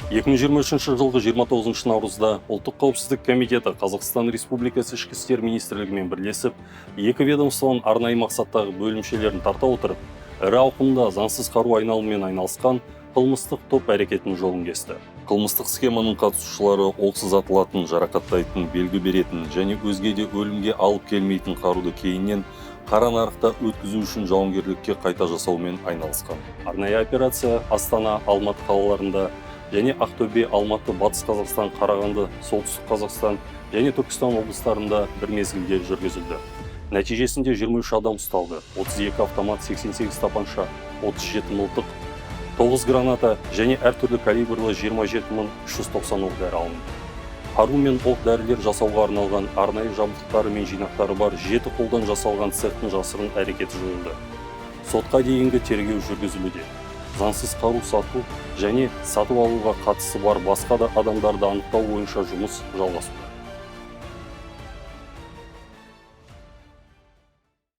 2023 жылғы 29 наурызда Ұлттық қауіпсіздік комитеті Қазақстан Республикасы Ішкі істер министрлігімен бірлесіп, екі ведомствоның арнайы мақсаттағы бөлімшелерін тарта отырып, ірі ауқымда заңсыз қару айналымымен айналысқан қылмыстық топ әрекетінің жолын кесті. Қылмыстық схеманың қатысушылары оқсыз атылатын, жарақаттайтын, белгі беретін және өзге де өлімге алып келмейтін қаруды кейіннен қара нарықта өткізу үшін жауынгерлікке қайта жасаумен айналысқан. Арнайы операция Астана, Алматы қалаларында және Ақтөбе, Алматы, Батыс Қазақстан, Қарағанды, Солтүстік Қазақстан және Түркістан облыстарында бір мезгілде жүргізілді. Нәтижесінде 23 адам ұсталды, 32 автомат, 88 тапанша, 37 мылтық, 9 граната және әртүрлі калибрлы 27390 оқ-дәрі алынды. Қару мен оқ-дәрілер жасауға арналған арнайы жабдықтары мен жинақтары бар 7 қолдан жасалған цехтың жасырын әрекеті жойылды. Сотқа дейінгі тергеу жүргізілуде. Заңсыз қару сату және сатып алуға қатысы бар басқа да адамдарды анықтау бойынша жұмыс жалғасуда.